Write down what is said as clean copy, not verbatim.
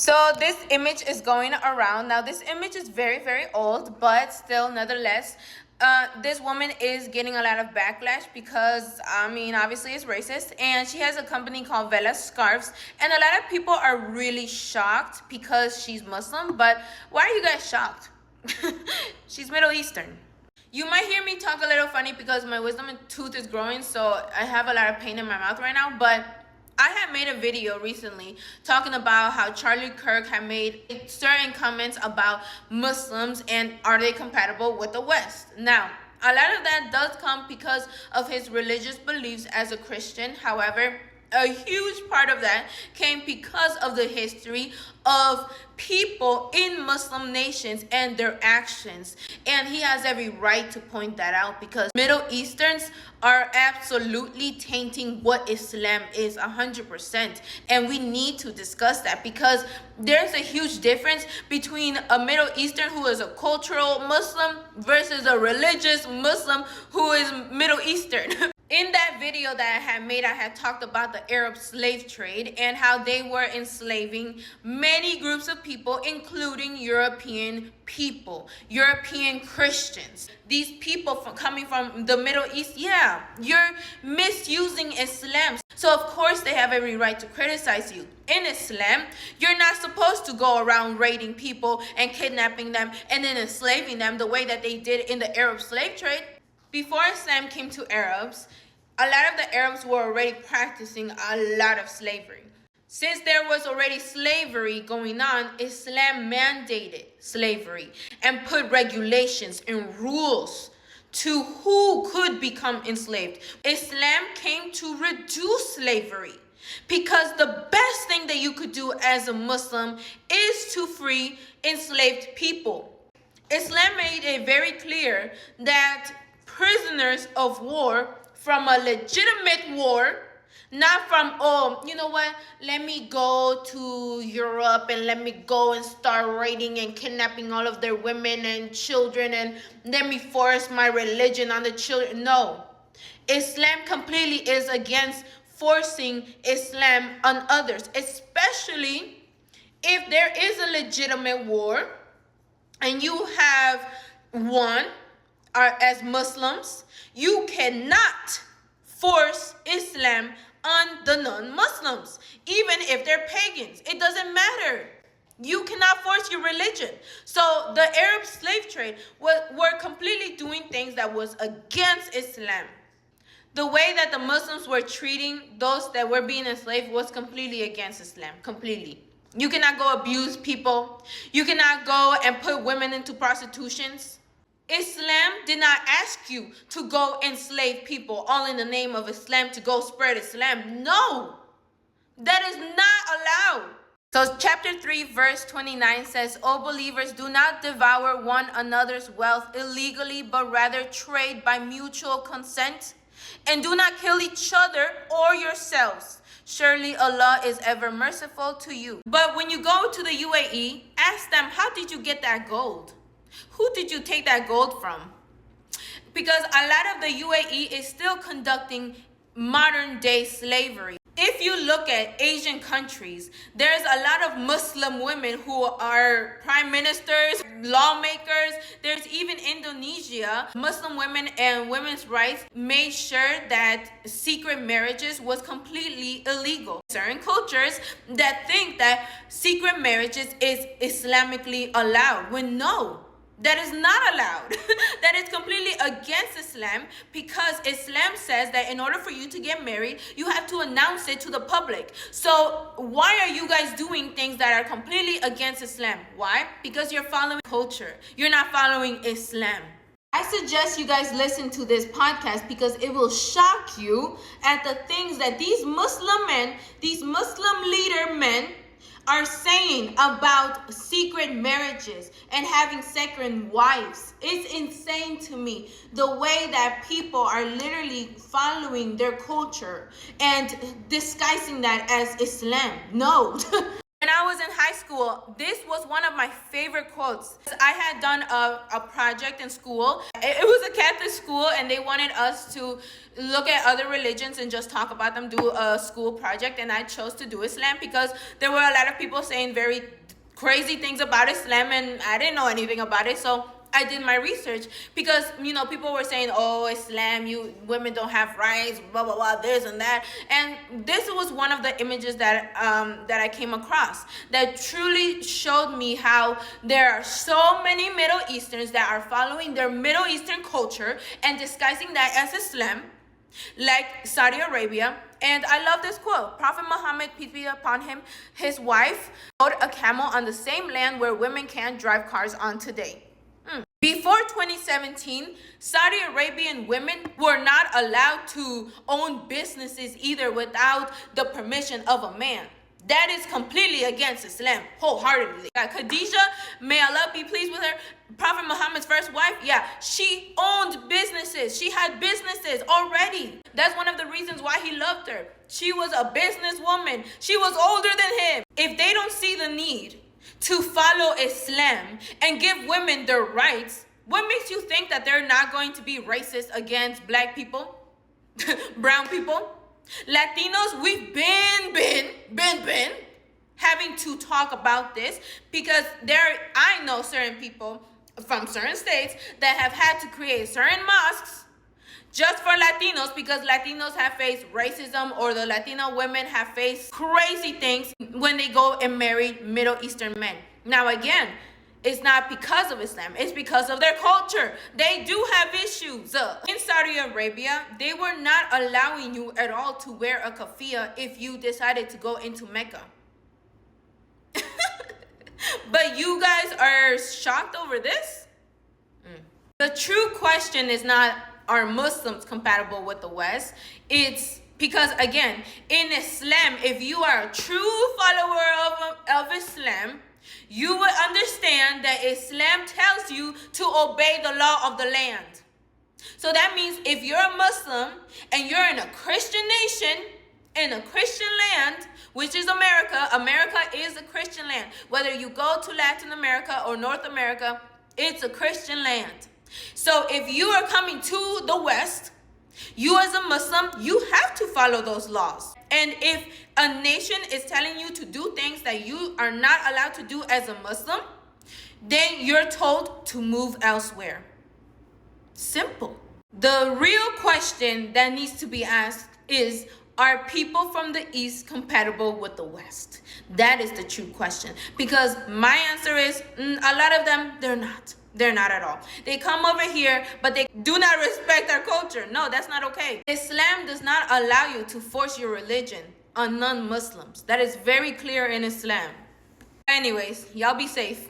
So this image is going around. Now this image is very, very old, but still, nonetheless, this woman is getting a lot of backlash because, obviously it's racist. And she has a company called Vela Scarves. And a lot of people are really shocked because she's Muslim. But why are you guys shocked? She's Middle Eastern. You might hear me talk a little funny because my wisdom tooth is growing, so I have a lot of pain in my mouth right now. But I had made a video recently talking about how Charlie Kirk had made certain comments about Muslims and are they compatible with the West. Now, a lot of that does come because of his religious beliefs as a Christian. However, a huge part of that came because of the history of people in Muslim nations and their actions. And he has every right to point that out because Middle Easterns are absolutely tainting what Islam is 100%. And we need to discuss that because there's a huge difference between a Middle Eastern who is a cultural Muslim versus a religious Muslim who is Middle Eastern. In that video that I had made, I had talked about the Arab slave trade and how they were enslaving many groups of people, including European people, European Christians. These people coming from the Middle East, yeah, you're misusing Islam. So of course they have every right to criticize you. In Islam, you're not supposed to go around raiding people and kidnapping them and then enslaving them the way that they did in the Arab slave trade. Before Islam came to Arabs, a lot of the Arabs were already practicing a lot of slavery. Since there was already slavery going on, Islam mandated slavery and put regulations and rules to who could become enslaved. Islam came to reduce slavery because the best thing that you could do as a Muslim is to free enslaved people. Islam made it very clear that prisoners of war from a legitimate war, not from, oh, you know what, let me go to Europe and let me go and start raiding and kidnapping all of their women and children and let me force my religion on the children. No, Islam completely is against forcing Islam on others, especially if there is a legitimate war and you have won. As Muslims, you cannot force Islam on the non-Muslims, even if they're pagans. It doesn't matter. You cannot force your religion. So the Arab slave trade were completely doing things that was against Islam. The way that the Muslims were treating those that were being enslaved was completely against Islam, completely. You cannot go abuse people. You cannot go and put women into prostitutions. Islam did not ask you to go enslave people all in the name of Islam to go spread Islam. No, that is not allowed. So chapter 3 verse 29 says, O believers, do not devour one another's wealth illegally, but rather trade by mutual consent. And do not kill each other or yourselves. Surely Allah is ever merciful to you. But when you go to the UAE, ask them, how did you get that gold? Who did you take that gold from? Because a lot of the UAE is still conducting modern day slavery. If you look at Asian countries, there's a lot of Muslim women who are prime ministers, lawmakers. There's even Indonesia. Muslim women and women's rights made sure that secret marriages was completely illegal. Certain cultures that think that secret marriages is Islamically allowed, when no. That is not allowed. That is completely against Islam because Islam says that in order for you to get married, you have to announce it to the public. So why are you guys doing things that are completely against Islam? Why? Because you're following culture. You're not following Islam. I suggest you guys listen to this podcast because it will shock you at the things that these Muslim men, these Muslim leader men, are saying about secret marriages and having second wives. It's insane to me the way that people are literally following their culture and disguising that as Islam. No. When I was in high school, school, this was one of my favorite quotes. I had done a project in school. It was a Catholic school, and they wanted us to look at other religions and just talk about them, do a school project, and I chose to do Islam because there were a lot of people saying very crazy things about Islam, and I didn't know anything about it, so I did my research because, you know, people were saying, oh, Islam, women don't have rights, blah, blah, blah, this and that. And this was one of the images that I came across that truly showed me how there are so many Middle Easterns that are following their Middle Eastern culture and disguising that as Islam, like Saudi Arabia. And I love this quote. Prophet Muhammad, peace be upon him, his wife rode a camel on the same land where women can't drive cars on today. Before 2017, Saudi Arabian women were not allowed to own businesses either without the permission of a man. That is completely against Islam, wholeheartedly. Khadija, may Allah be pleased with her, Prophet Muhammad's first wife, yeah, she owned businesses. She had businesses already. That's one of the reasons why he loved her. She was a businesswoman. She was older than him. If they don't see the need to follow Islam and give women their rights, what makes you think that they're not going to be racist against black people, brown people, Latinos? We've been having to talk about this because I know certain people from certain states that have had to create certain mosques just for Latinos because Latinos have faced racism, or the Latino women have faced crazy things when they go and marry Middle Eastern men. Now again, it's not because of Islam, it's because of their culture. They do have issues. In Saudi Arabia, they were not allowing you at all to wear a kafia if you decided to go into Mecca. But you guys are shocked over this? The true question is not, are Muslims compatible with the West? It's because, again, in Islam, if you are a true follower of Islam, you will understand that Islam tells you to obey the law of the land. So that means if you're a Muslim and you're in a Christian nation, in a Christian land, which is America, America is a Christian land. Whether you go to Latin America or North America, it's a Christian land. So if you are coming to the West, you as a Muslim, you have to follow those laws. And if a nation is telling you to do things that you are not allowed to do as a Muslim, then you're told to move elsewhere. Simple. The real question that needs to be asked is, are people from the East compatible with the West? That is the true question. Because my answer is, a lot of them, they're not. They're not at all. They come over here, but they do not respect our culture. No, that's not okay. Islam does not allow you to force your religion on non-Muslims. That is very clear in Islam. Anyways, y'all be safe.